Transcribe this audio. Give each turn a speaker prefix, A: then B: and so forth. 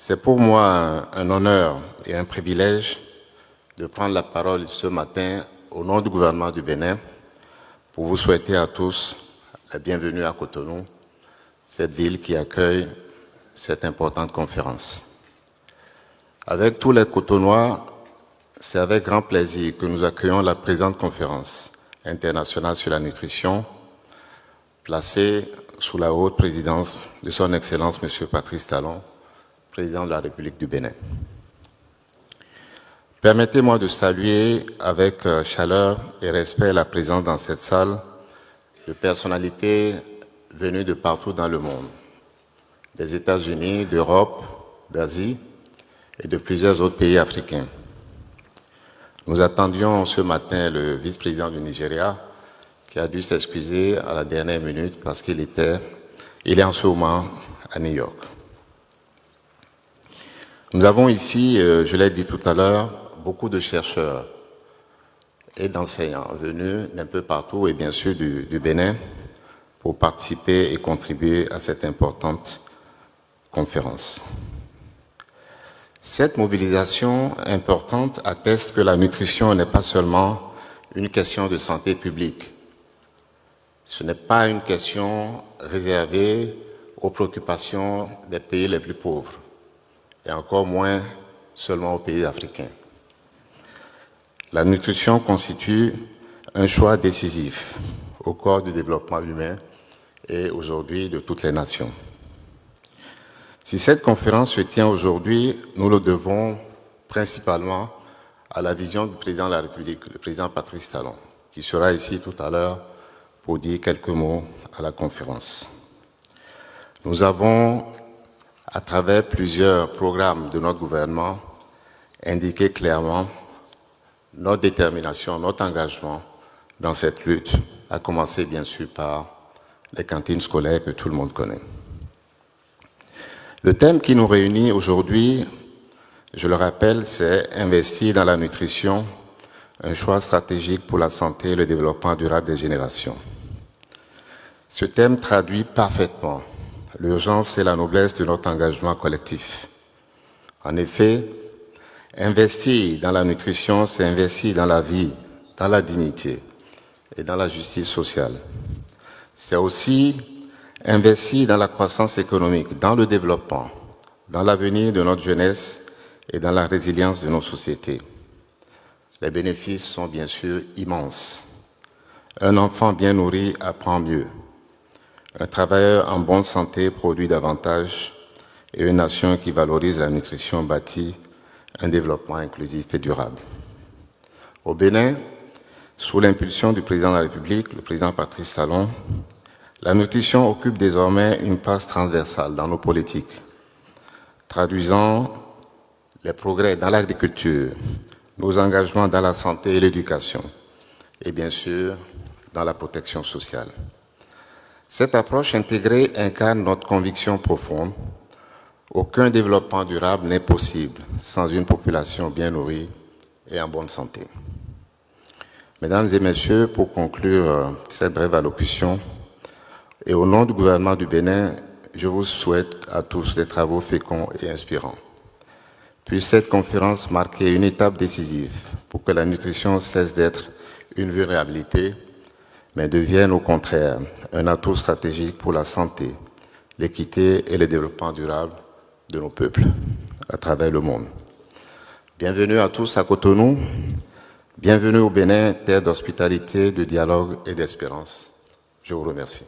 A: C'est pour moi un honneur et un privilège de prendre la parole ce matin au nom du gouvernement du Bénin pour vous souhaiter à tous la bienvenue à Cotonou, cette ville qui accueille cette importante conférence. Avec tous les Cotonois, c'est avec grand plaisir que nous accueillons la présente conférence internationale sur la nutrition, placée sous la haute présidence de son Excellence M. Patrice Talon, président de la République du Bénin. Permettez-moi de saluer avec chaleur et respect la présence dans cette salle de personnalités venues de partout dans le monde, des États-Unis, d'Europe, d'Asie et de plusieurs autres pays africains. Nous attendions ce matin le vice-président du Nigeria qui a dû s'excuser à la dernière minute parce qu'il est en ce moment à New York. Nous avons ici, je l'ai dit tout à l'heure, beaucoup de chercheurs et d'enseignants venus d'un peu partout et bien sûr du Bénin pour participer et contribuer à cette importante conférence. Cette mobilisation importante atteste que la nutrition n'est pas seulement une question de santé publique. Ce n'est pas une question réservée aux préoccupations des pays les plus pauvres, et encore moins seulement aux pays africains. La nutrition constitue un choix décisif au corps du développement humain et aujourd'hui de toutes les nations. Si cette conférence se tient aujourd'hui, nous le devons principalement à la vision du président de la République, le président Patrice Talon, qui sera ici tout à l'heure pour dire quelques mots à la conférence. Nous avons, à travers plusieurs programmes de notre gouvernement, indiqué clairement notre détermination, notre engagement dans cette lutte, à commencer bien sûr par les cantines scolaires que tout le monde connaît. Le thème qui nous réunit aujourd'hui, je le rappelle, c'est « Investir dans la nutrition, un choix stratégique pour la santé et le développement durable des générations ». Ce thème traduit parfaitement l'urgence et la noblesse de notre engagement collectif. En effet, investir dans la nutrition, c'est investir dans la vie, dans la dignité et dans la justice sociale. C'est aussi investir dans la croissance économique, dans le développement, dans l'avenir de notre jeunesse et dans la résilience de nos sociétés. Les bénéfices sont bien sûr immenses. Un enfant bien nourri apprend mieux. Un travailleur en bonne santé produit davantage et une nation qui valorise la nutrition bâtit un développement inclusif et durable. Au Bénin, sous l'impulsion du président de la République, le président Patrice Talon, la nutrition occupe désormais une place transversale dans nos politiques, traduisant les progrès dans l'agriculture, nos engagements dans la santé et l'éducation, et bien sûr dans la protection sociale. Cette approche intégrée incarne notre conviction profonde. Aucun développement durable n'est possible sans une population bien nourrie et en bonne santé. Mesdames et messieurs, pour conclure cette brève allocution, et au nom du gouvernement du Bénin, je vous souhaite à tous des travaux féconds et inspirants. Puisse cette conférence marquer une étape décisive pour que la nutrition cesse d'être une vulnérabilité, mais devienne au contraire un atout stratégique pour la santé, l'équité et le développement durable de nos peuples à travers le monde. Bienvenue à tous à Cotonou, bienvenue au Bénin, terre d'hospitalité, de dialogue et d'espérance. Je vous remercie.